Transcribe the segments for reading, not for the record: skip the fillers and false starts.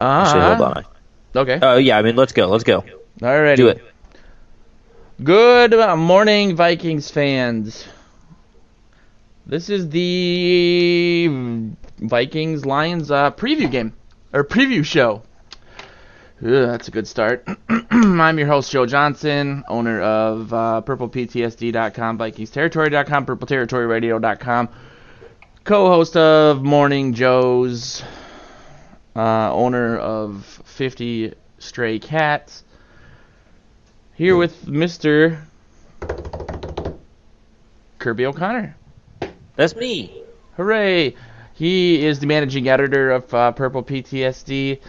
Actually, hold on. Okay. Oh, yeah, I mean, let's go. Alrighty. Do it. Good morning, Vikings fans. This is the Vikings-Lions preview game, or preview show. That's a good start. I'm your host, Joe Johnson, owner of PurplePTSD.com, VikingsTerritory.com, PurpleTerritoryRadio.com, co-host of Morning Joe's, owner of 50 Stray Cats. Here with Mr. Kirby O'Connor. That's me. Hooray! He is the managing editor of Purple PTSD.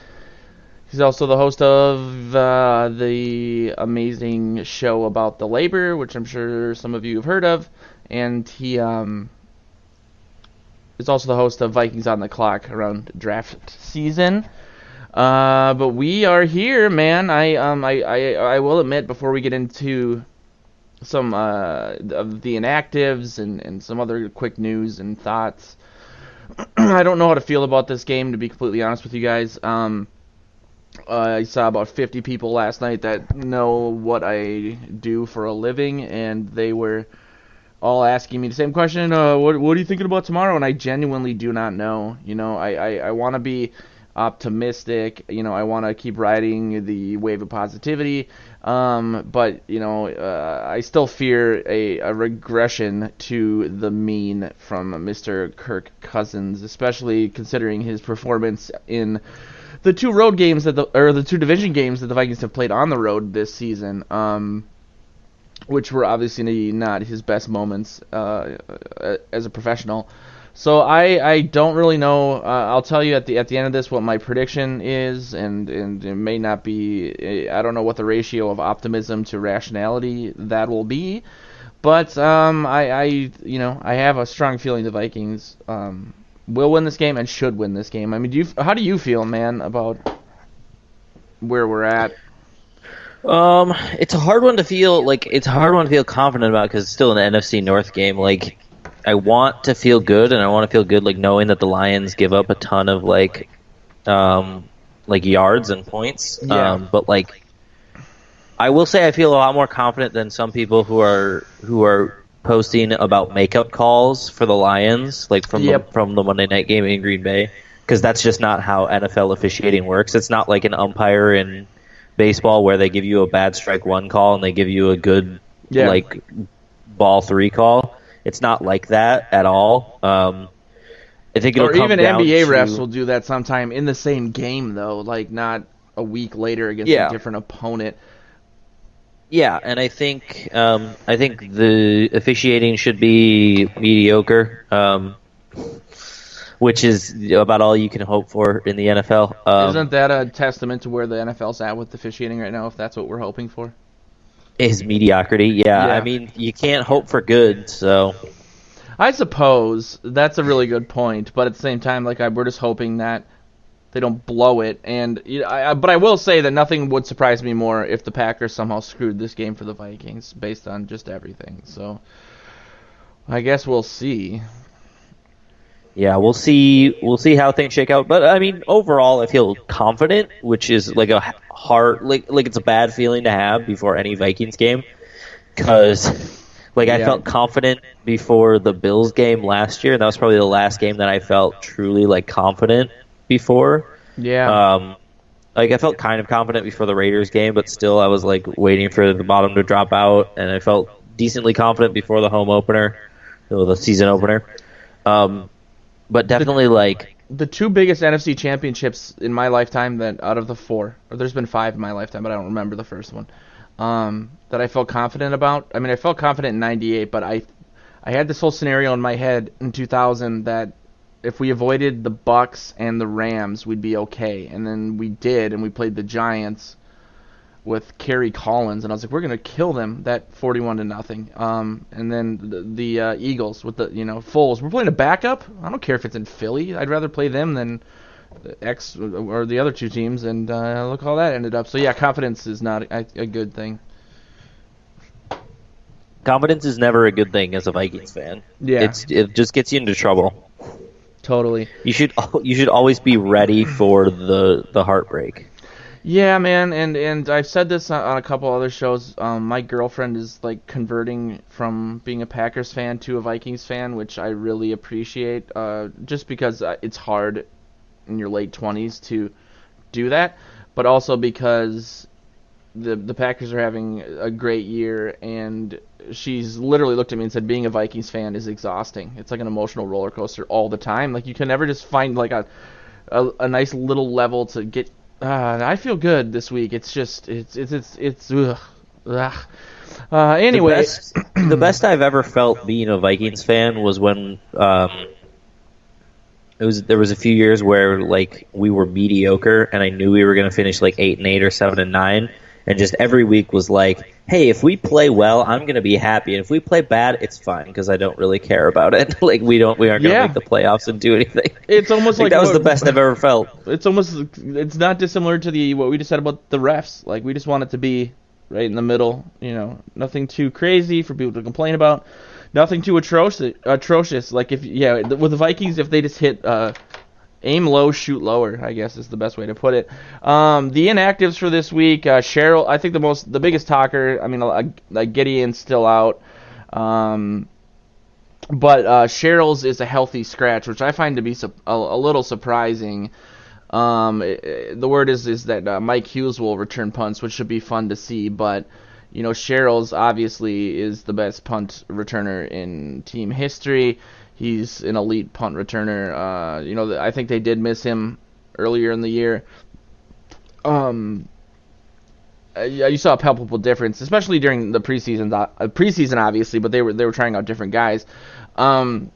He's also the host of the amazing show about the labor, which I'm sure some of you have heard of. And he is also the host of Vikings on the Clock around draft season. But we are here, man. I will admit, before we get into some of the inactives and some other quick news and thoughts, I don't know how to feel about this game, to be completely honest with you guys. I saw about 50 people last night that know what I do for a living, and they were all asking me the same question, what are you thinking about tomorrow? And I genuinely do not know. You know, I want to be optimistic. You know, I want to keep riding the wave of positivity. But, you know, I still fear a regression to the mean from Mr. Kirk Cousins, especially considering his performance in the two road games the two division games that the Vikings have played on the road this season, which were obviously not his best moments as a professional. So I don't really know. I'll tell you at the end of this what my prediction is, and it may not be. I don't know what the ratio of optimism to rationality that will be, but I have a strong feeling the Vikings will win this game and should win this game. I mean, how do you feel, man, about where we're at? It's a hard one to feel confident about because it's still an NFC North game. Like, I want to feel good, and I want to feel good, like knowing that the Lions give up a ton of like yards and points. Yeah. But like, I will say I feel a lot more confident than some people who are posting about makeup calls for the Lions, like from the Monday night game in Green Bay, because that's just not how NFL officiating works. It's not like an umpire in baseball where they give you a bad strike one call and they give you a good like ball three call. It's not like that at all. I think it'll come even down NBA to, refs will do that sometime in the same game, though, like not a week later against a different opponent. Yeah, and I think the officiating should be mediocre, which is about all you can hope for in the NFL. Isn't that a testament to where the NFL's at with officiating right now, if that's what we're hoping for? Is mediocrity. Yeah, I mean, you can't hope for good, so... I suppose that's a really good point, but at the same time, like, we're just hoping that they don't blow it. And but I will say that nothing would surprise me more if the Packers somehow screwed this game for the Vikings based on just everything. So I guess we'll see. Yeah, we'll see how things shake out. But I mean, overall, I feel confident, which is like a hard, like it's a bad feeling to have before any Vikings game, because I felt confident before the Bills game last year, and that was probably the last game that I felt truly like confident before. Yeah. I felt kind of confident before the Raiders game, but still I was like waiting for the bottom to drop out, and I felt decently confident before the home opener, the season opener. But definitely the two biggest NFC championships in my lifetime, that out of the four, or there's been five in my lifetime, but I don't remember the first one, that I felt confident about. I mean, I felt confident in 98, but I had this whole scenario in my head in 2000 that if we avoided the Bucks and the Rams, we'd be okay. And then we did, and we played the Giants with Kerry Collins, and I was like, we're gonna kill them, that 41-0. And then the Eagles with the Foles. We're playing a backup. I don't care if it's in Philly. I'd rather play them than X or the other two teams. And look how that ended up. So yeah, confidence is not a good thing. Confidence is never a good thing as a Vikings fan. Yeah, it just gets you into trouble. Totally. You should always be ready for the heartbreak. Yeah, man, and I've said this on a couple other shows. My girlfriend is like converting from being a Packers fan to a Vikings fan, which I really appreciate. Just because it's hard in your late 20s to do that, but also because the Packers are having a great year, and she's literally looked at me and said, being a Vikings fan is exhausting. It's like an emotional roller coaster all the time. Like you can never just find like a nice little level to get. I feel good this week. It's just it's ugh. Anyway, the best I've ever felt being a Vikings fan was when there was a few years where like we were mediocre, and I knew we were going to finish like 8-8 or 7-9, and just every week was like, hey, if we play well, I'm going to be happy, and if we play bad, it's fine because I don't really care about it. Like we aren't going to make the playoffs and do anything. It's almost like that was the best I've ever felt. It's not dissimilar to what we just said about the refs. Like we just want it to be right in the middle. Nothing too crazy for people to complain about. Nothing too atrocious. Like with the Vikings, if they just hit aim low, shoot lower, I guess is the best way to put it. The inactives for this week, Cheryl, I think the biggest talker. I mean, Gideon's still out, but Cheryl's is a healthy scratch, which I find to be a little surprising. The word is that Mike Hughes will return punts, which should be fun to see, but. Cheryl's obviously is the best punt returner in team history. He's an elite punt returner. I think they did miss him earlier in the year. You saw a palpable difference, especially during the preseason, obviously, but they were trying out different guys. I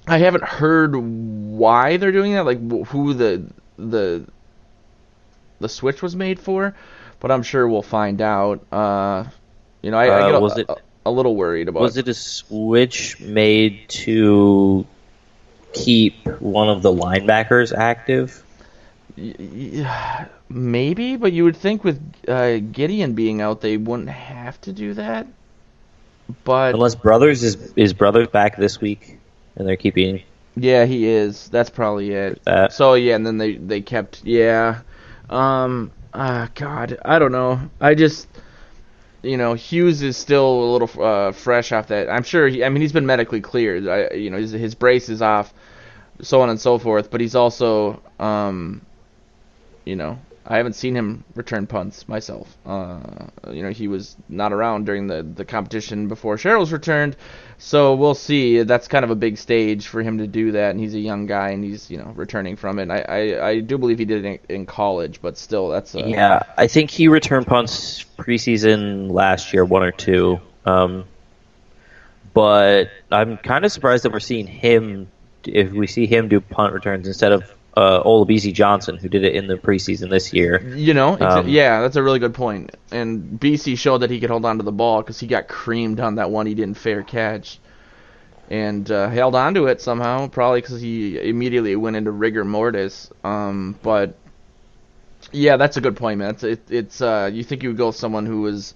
haven't heard why they're doing that, like who the switch was made for, but I'm sure we'll find out. I get a little worried about. Was it a switch made to keep one of the linebackers active? Maybe, but you would think with Gideon being out, they wouldn't have to do that. But unless Brothers is Brothers back this week, and they're keeping. Yeah, he is. That's probably it. So yeah, and then they kept God, I don't know. I just. Hughes is still a little fresh off that. I'm sure. He's been medically cleared. His brace is off, so on and so forth. But he's also, I haven't seen him return punts myself. He was not around during the competition before Cheryl's returned, so we'll see. That's kind of a big stage for him to do that, and he's a young guy, and he's returning from it. And I do believe he did it in college, but still, that's I think he returned punts preseason last year, 1 or 2. But I'm kind of surprised that we're seeing him. If we see him do punt returns instead of Olabisi Johnson, who did it in the preseason this year. That's a really good point. And BC showed that he could hold on to the ball because he got creamed on that one he didn't fair catch. And held on to it somehow, probably because he immediately went into rigor mortis. But, yeah, that's a good point, man. It's you think you would go with someone who was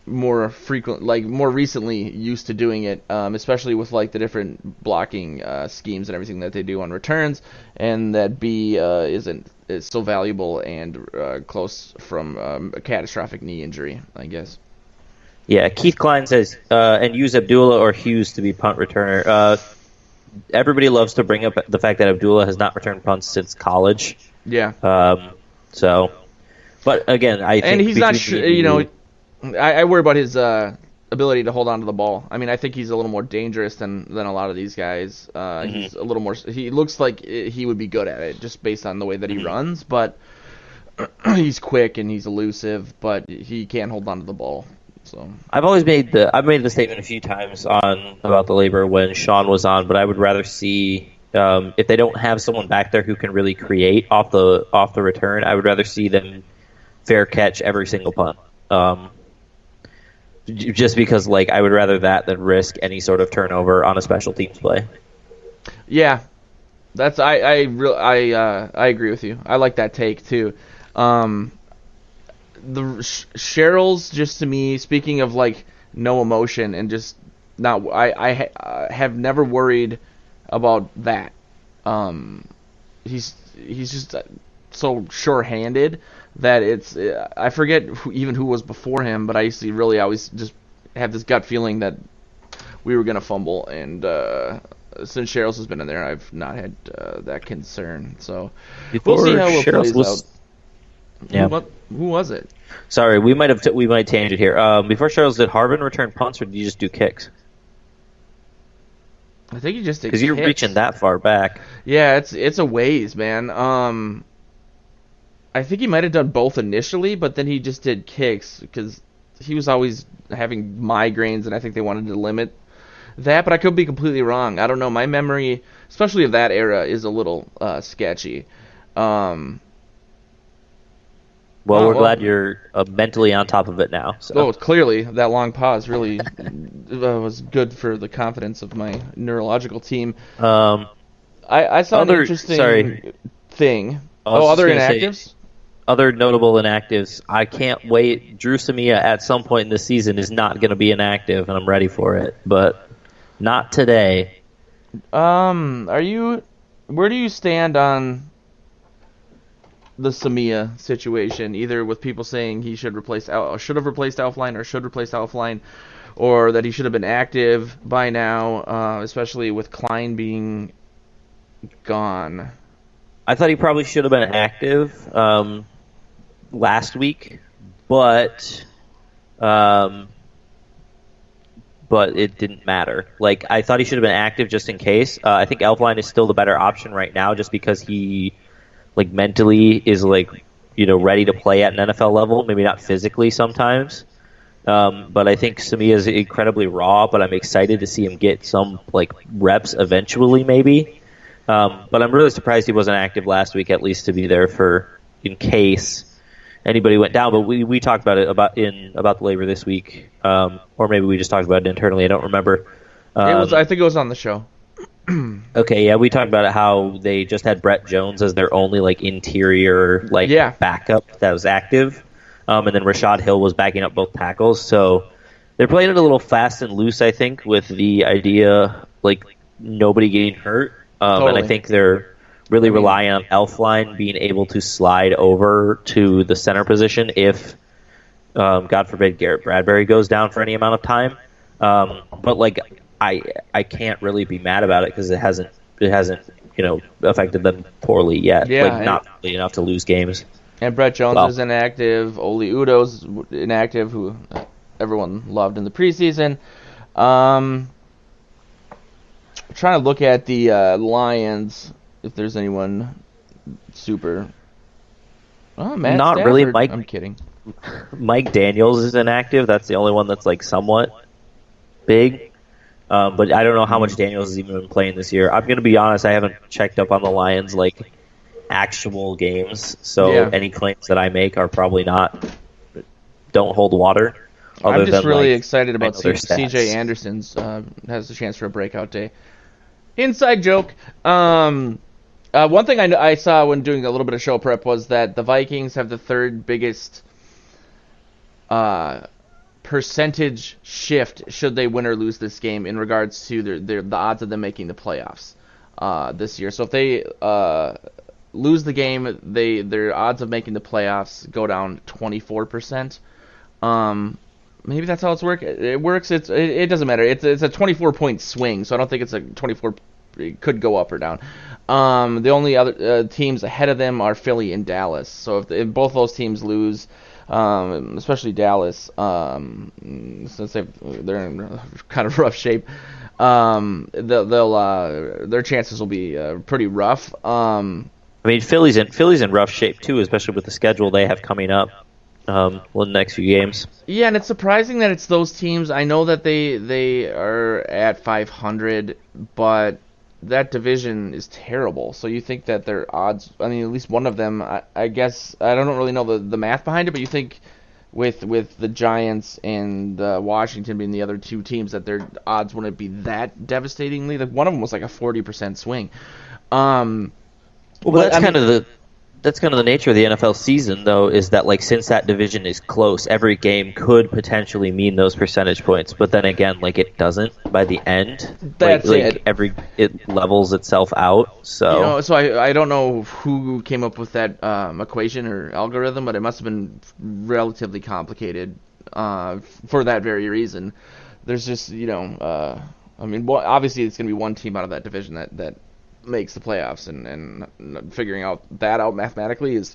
more recently used to doing it, especially with like the different blocking schemes and everything that they do on returns, and that B is so valuable and close from a catastrophic knee injury, I guess. Yeah, Keith Klein says, and use Abdullah or Hughes to be punt returner. Everybody loves to bring up the fact that Abdullah has not returned punts since college. Yeah. But again, I think, and he's not sure. I worry about his ability to hold on to the ball. I think he's a little more dangerous than a lot of these guys. He's a little more. He looks like he would be good at it just based on the way that he runs, but he's quick and he's elusive, but he can't hold on to the ball. So I've made the statement a few times about the labor when Sean was on, but I would rather see if they don't have someone back there who can really create off the return, I would rather see them fair catch every single punt. Just because, I would rather that than risk any sort of turnover on a special teams play. Yeah, that's I agree with you. I like that take too. The Cheryl's just to me, speaking of no emotion and just have never worried about that. He's just so sure-handed that it's I forget who was before him, but I used to really always just have this gut feeling that we were gonna fumble, and since Sherrills has been in there, I've not had that concern. So we'll see how it plays out. Yeah. Who was it? Sorry, we might change it here. Before Sherrills, did Harbin return punts, or did you just do kicks? I think you just did because you're reaching that far back. Yeah, it's a ways, man. I think he might have done both initially, but then he just did kicks because he was always having migraines, and I think they wanted to limit that. But I could be completely wrong. I don't know. My memory, especially of that era, is a little sketchy. Well, we're glad you're mentally on top of it now. So. Oh, clearly, that long pause really was good for the confidence of my neurological team. I saw an interesting thing. Other inactives? Other notable inactives. I can't wait. Drew Samia at some point in the season is not going to be inactive, and I'm ready for it. But not today. Where do you stand on the Samia situation, either with people saying he should have replaced Elflein or should replace Elflein, or that he should have been active by now, especially with Klein being gone? I thought he probably should have been active last week, but it didn't matter. Like, I thought he should have been active just in case. I think Elflein is still the better option right now, just because he mentally is ready to play at an NFL level, maybe not physically sometimes. But I think Samia is incredibly raw, but I'm excited to see him get some reps eventually maybe. But I'm really surprised he wasn't active last week, at least to be there for in case anybody went down. But we talked about it about the labor this week, or maybe we just talked about it internally. I don't remember. I think it was on the show. Okay, yeah, we talked about it, how they just had Brett Jones as their only interior backup that was active, and then Rashad Hill was backing up both tackles. So they're playing it a little fast and loose, I think, with the idea nobody getting hurt, Totally. and I think they're really relying on Elflein being able to slide over to the center position if, God forbid, Garrett Bradbury goes down for any amount of time. But I can't really be mad about it because it hasn't affected them poorly yet. Yeah, not really enough to lose games. And Brett Jones is inactive. Oli Udo's inactive, who everyone loved in the preseason. Trying to look at the Lions if there's anyone super. Oh, Matt Not Stafford. really. Mike. I'm kidding. Mike Daniels is inactive. That's the only one that's somewhat big. But I don't know how much Daniels has even been playing this year. I'm going to be honest, I haven't checked up on the Lions' actual games, so any claims that I make are probably don't hold water. I'm just really excited about C.J. Anderson's has a chance for a breakout day. Inside joke. One thing I saw when doing a little bit of show prep was that the Vikings have the third biggest percentage shift should they win or lose this game in regards to the odds of them making the playoffs this year. So if they lose the game, their odds of making the playoffs go down 24%. Maybe that's how it works. It doesn't matter. It's a 24-point swing, so I don't think it's a 24. It could go up or down. The only other teams ahead of them are Philly and Dallas. So if both those teams lose, especially Dallas, since they're in kind of rough shape, their chances will be pretty rough. Philly's in rough shape too, especially with the schedule they have coming up. The next few games. Yeah, and it's surprising that it's those teams. I know that they are at 500, but that division is terrible. So you think that their odds, at least one of them, I guess, I don't really know the math behind it, but you think with the Giants and Washington being the other two teams that their odds wouldn't be that devastatingly. One of them was a 40% swing. Well, that's kind of that's kind of the nature of the NFL season, though, is that like since that division is close, every game could potentially mean those percentage points. But then again, like it doesn't by the end. That's like it. It levels itself out. So so I don't know who came up with that equation or algorithm, but it must have been relatively complicated for that very reason. There's just obviously it's going to be one team out of that division that makes the playoffs, and figuring that out mathematically is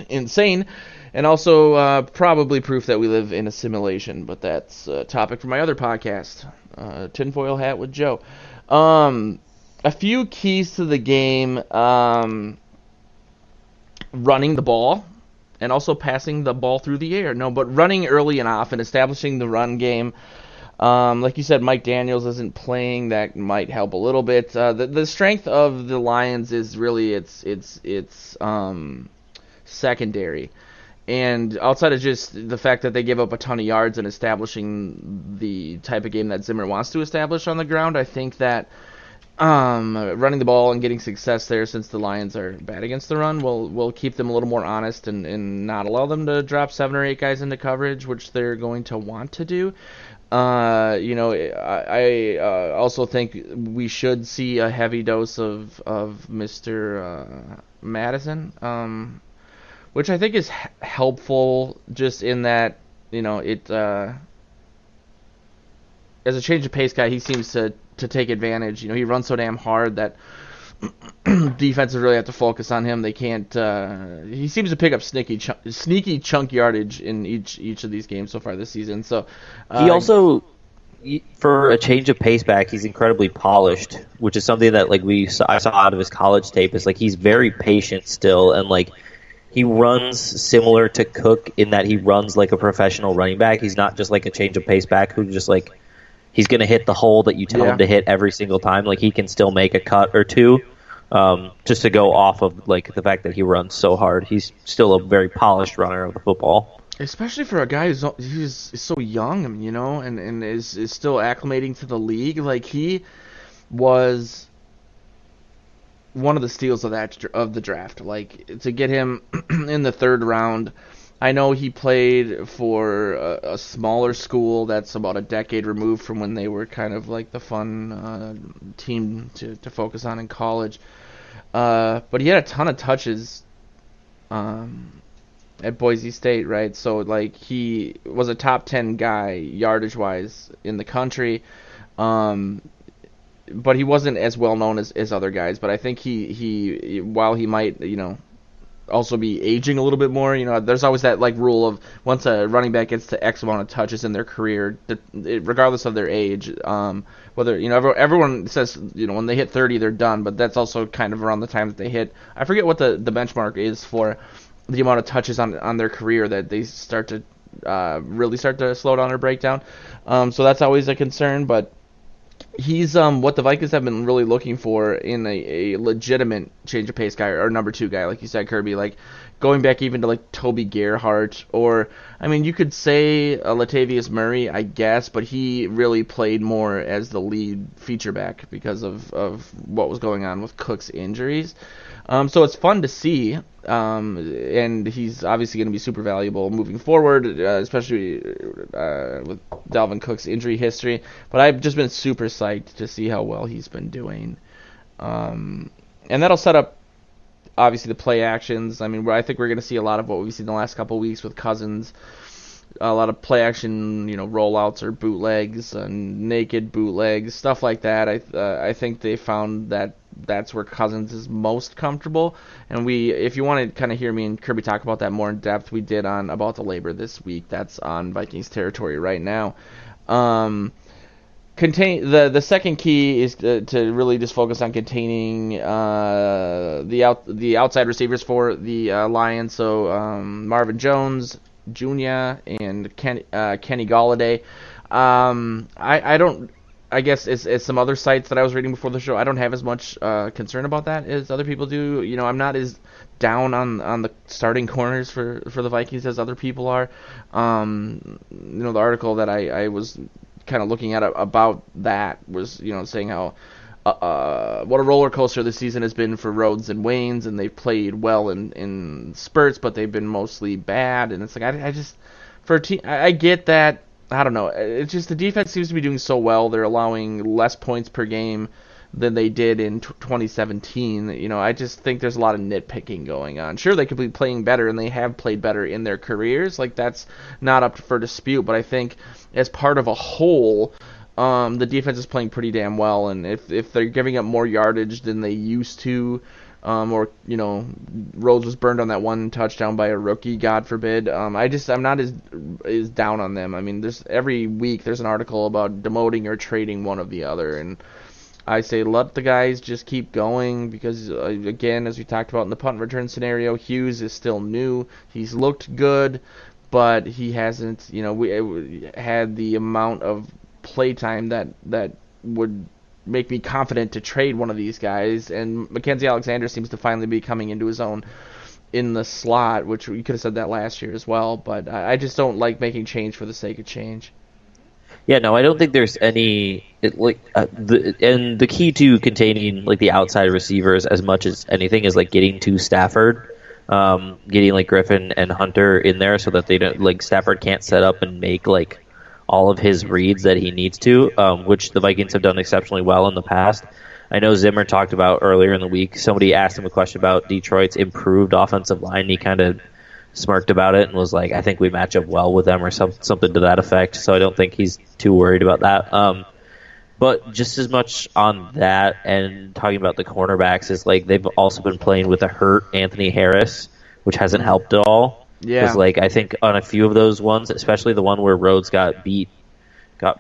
insane, and also probably proof that we live in a simulation, but that's a topic for my other podcast, Tinfoil Hat with Joe. A few keys to the game, running the ball and also passing the ball through the air. No, but running early and often, establishing the run game. Like you said, Mike Daniels isn't playing. That might help a little bit. The strength of the Lions is really its secondary, and outside of just the fact that they give up a ton of yards and establishing the type of game that Zimmer wants to establish on the ground, I think that running the ball and getting success there, since the Lions are bad against the run, will keep them a little more honest and not allow them to drop 7 or 8 guys into coverage, which they're going to want to do. I also think we should see a heavy dose of Mr. Madison, which I think is helpful, just in that, it as a change of pace guy, he seems to take advantage. He runs so damn hard that defenses really have to focus on him. They can't. He seems to pick up sneaky chunk yardage in each of these games so far this season. So he also, for a change of pace back, he's incredibly polished, which is something that I saw out of his college tape. Is he's very patient still, and he runs similar to Cook in that he runs like a professional running back. He's not just like a change of pace back who just he's going to hit the hole that you tell him to hit every single time. He can still make a cut or two, just to go off of the fact that he runs so hard. He's still a very polished runner of the football. Especially for a guy who's so young, and is still acclimating to the league. He was one of the steals of the draft. To get him in the 3rd round. I know he played for a smaller school that's about a decade removed from when they were kind of the fun team to focus on in college. But he had a ton of touches at Boise State, right? So he was a top 10 guy yardage-wise in the country. But he wasn't as well known as other guys. But I think he while he might, also be aging a little bit more. There's always that rule of once a running back gets to X amount of touches in their career, regardless of their age, whether everyone says when they hit 30 they're done, but that's also kind of around the time that they hit. I forget what the benchmark is for the amount of touches on their career that they start to really start to slow down or break down. So that's always a concern, but he's what the Vikings have been really looking for in a legitimate change of pace guy, or number 2 guy, like you said, Kirby. Going back even to Toby Gerhart, or you could say Latavius Murray, I guess, but he really played more as the lead feature back because of what was going on with Cook's injuries. So it's fun to see, and he's obviously going to be super valuable moving forward, especially with Dalvin Cook's injury history. But I've just been super psyched to see how well he's been doing. And that'll set up, obviously, the play actions. I think we're going to see a lot of what we've seen the last couple of weeks with Cousins. A lot of play action, rollouts or bootlegs, naked bootlegs, stuff like that. I think they found that that's where Cousins is most comfortable. And if you want to kind of hear me and Kirby talk about that more in depth, we did on About the Labor this week. That's on Vikings territory right now. The second key is to really just focus on containing the outside receivers for the Lions. So Marvin Jones Jr. and Kenny Golladay. I guess as some other sites that I was reading before the show, I don't have as much concern about that as other people do. I'm not as down on the starting corners for the Vikings as other people are. The article that I was kind of looking at about that was saying how what a roller coaster this season has been for Rhodes and Waynes, and they've played well in spurts, but they've been mostly bad. And it's like I just for a team, I get that. I don't know. It's just the defense seems to be doing so well. They're allowing less points per game than they did in 2017. I just think there's a lot of nitpicking going on. Sure, they could be playing better, and they have played better in their careers. Like, that's not up for dispute. But I think as part of a whole, the defense is playing pretty damn well. And if they're giving up more yardage than they used to, or Rhodes was burned on that one touchdown by a rookie, God forbid. I'm not as down on them. I mean, every week there's an article about demoting or trading one of the other, and I say let the guys just keep going because, again, as we talked about in the punt return scenario, Hughes is still new. He's looked good, but he hasn't, had the amount of playtime that would make me confident to trade one of these guys. And Mackenzie Alexander seems to finally be coming into his own in the slot, which we could have said that last year as well. But I just don't like making change for the sake of change. Yeah, no, I don't think there's any and the key to containing the outside receivers as much as anything is getting to Stafford, getting Griffin and Hunter in there so that they don't Stafford can't set up and make all of his reads that he needs to, which the Vikings have done exceptionally well in the past. I know Zimmer talked about earlier in the week. Somebody asked him a question about Detroit's improved offensive line. And he kind of smirked about it and was like, I think we match up well with them or something to that effect. So I don't think he's too worried about that. But just as much on that and talking about the cornerbacks is they've also been playing with a hurt Anthony Harris, which hasn't helped at all. Yeah. Because I think on a few of those ones, especially the one where Rhodes got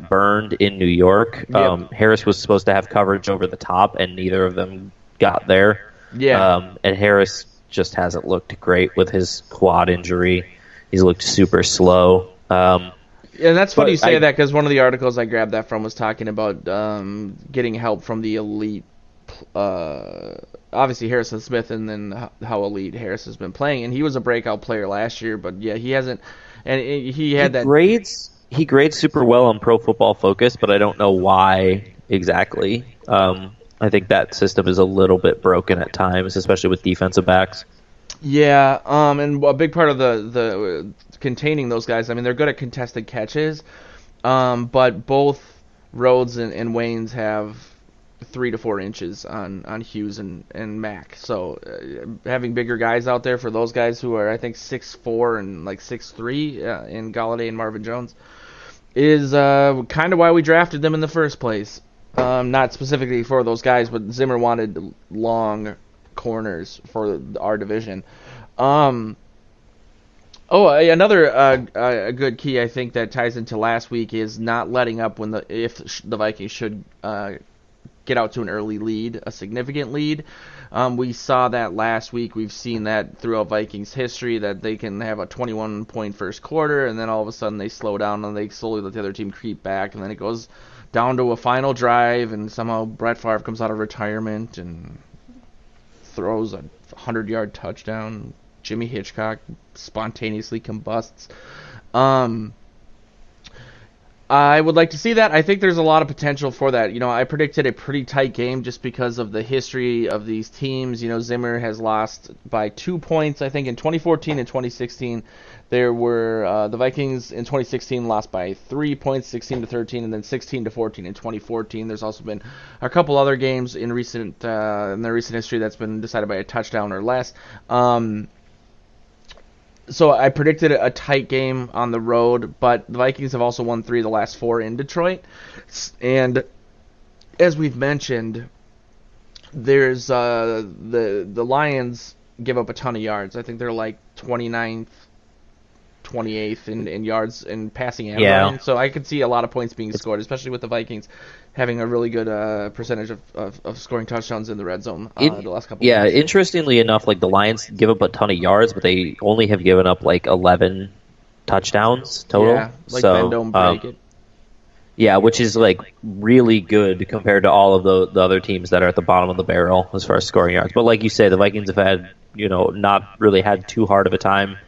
burned in New York, Yep. Harris was supposed to have coverage over the top, and neither of them got there. Yeah. And Harris just hasn't looked great with his quad injury. He's looked super slow. And that's funny you say that because one of the articles I grabbed that from was talking about getting help from the elite. Obviously Harrison Smith, and then how elite Harris has been playing, and he was a breakout player last year, but yeah, he hasn't, and he grades super well on Pro Football Focus, but I don't know why exactly. I think that system is a little bit broken at times, especially with defensive backs. Yeah, and a big part of the containing those guys, I mean, they're good at contested catches, but both Rhodes and Waynes have 3 to 4 inches on Hughes and Mack. So having bigger guys out there for those guys who are, I think, 6'4" and 6'3" in Galladay and Marvin Jones is kind of why we drafted them in the first place. Not specifically for those guys, but Zimmer wanted long corners for our division. Another a good key I think that ties into last week is not letting up if the Vikings should get out to an early lead, a significant lead. We saw that last week. We've seen that throughout Vikings history, that they can have a 21-point first quarter, and then all of a sudden they slow down and they slowly let the other team creep back, and then it goes down to a final drive, and somehow Brett Favre comes out of retirement and throws a 100-yard touchdown. Jimmy Hitchcock spontaneously combusts. I would like to see that. I think there's a lot of potential for that. I predicted a pretty tight game just because of the history of these teams. Zimmer has lost by 2 points, I think, in 2014 and 2016. There were the Vikings in 2016 lost by 3 points, 16-13, and then 16-14 in 2014. There's also been a couple other games in their recent history that's been decided by a touchdown or less. So I predicted a tight game on the road, but the Vikings have also won 3 of the last 4 in Detroit. And as we've mentioned, there's the Lions give up a ton of yards. I think they're 29th, 28th in yards in passing and running. So I could see a lot of points being scored, especially with the Vikings having a really good percentage of scoring touchdowns in the red zone the last couple of years. Weeks. Interestingly enough, the Lions give up a ton of yards, but they only have given up 11 touchdowns total. Yeah, bend don't break it. Yeah, which is really good compared to all of the other teams that are at the bottom of the barrel as far as scoring yards. But like you say, the Vikings have had not really had too hard of a time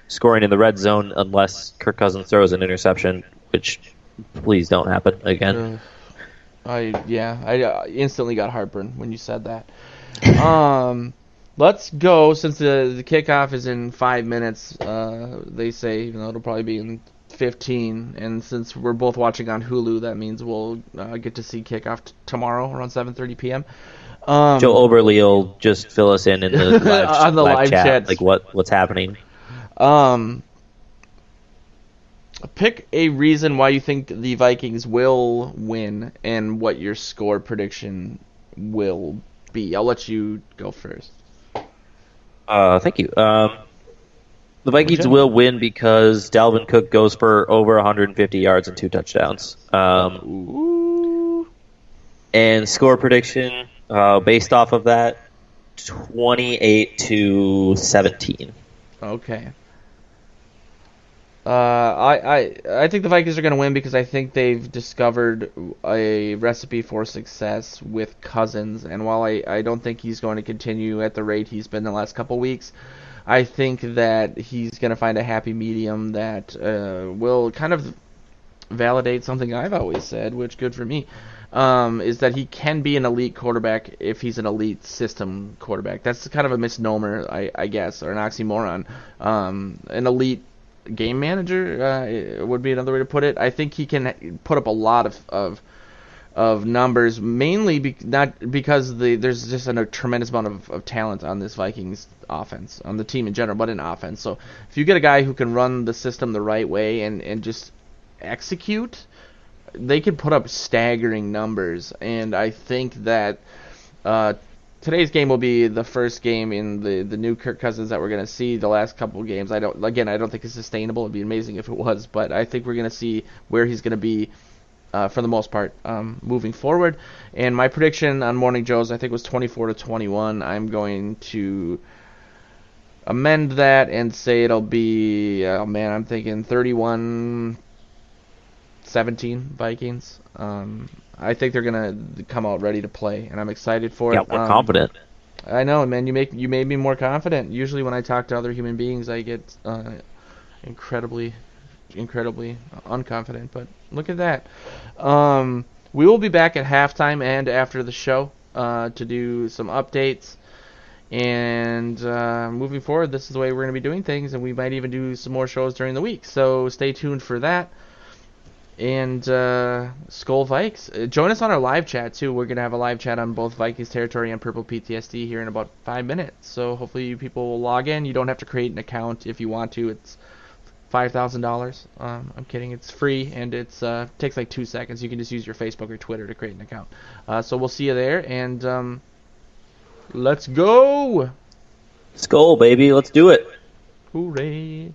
scoring in the red zone unless Kirk Cousins throws an interception, which please don't happen again. I instantly got heartburn when you said that. Let's go, since the kickoff is in 5 minutes. They say, it'll probably be in 15, and since we're both watching on Hulu, that means we'll get to see kickoff tomorrow around 7:30 p.m. Joe Oberle will just fill us in the live, on the live chat, like what's happening. Pick a reason why you think the Vikings will win and what your score prediction will be. I'll let you go first. Thank you. The Vikings will win because Dalvin Cook goes for over 150 yards and 2 touchdowns. And score prediction, based off of that, 28-17. Okay. I think the Vikings are going to win because I think they've discovered a recipe for success with Cousins, and while I don't think he's going to continue at the rate he's been the last couple weeks, I think that he's going to find a happy medium that will kind of validate something I've always said, which good for me, is that he can be an elite quarterback if he's an elite system quarterback. That's kind of a misnomer, I guess, or an oxymoron. An elite game manager would be another way to put it. I think he can put up a lot of numbers, mainly not because there's just a tremendous amount of talent on this Vikings offense, on the team in general, but in offense. So if you get a guy who can run the system the right way and just execute, they can put up staggering numbers. And I think that today's game will be the first game in the new Kirk Cousins that we're going to see. The last couple of games, I don't think it's sustainable. It'd be amazing if it was, but I think we're going to see where he's going to be for the most part moving forward. And my prediction on Morning Joe's, I think, was 24-21. I'm going to amend that and say it'll be, I'm thinking 31-17 Vikings. I think they're gonna come out ready to play, and I'm excited for it. Yeah, we're confident. I know, man. You made me more confident. Usually, when I talk to other human beings, I get incredibly unconfident. But look at that. We will be back at halftime and after the show to do some updates. And moving forward, this is the way we're going to be doing things, and we might even do some more shows during the week. So stay tuned for that. And Skull Vikes. Join us on our live chat, too. We're going to have a live chat on both Vikings Territory and Purple PTSD here in about 5 minutes. So hopefully you people will log in. You don't have to create an account if you want to. It's $5,000. I'm kidding. It's free, and it takes like 2 seconds. You can just use your Facebook or Twitter to create an account. So we'll see you there, and let's go! Skull, baby. Let's do it. Hooray.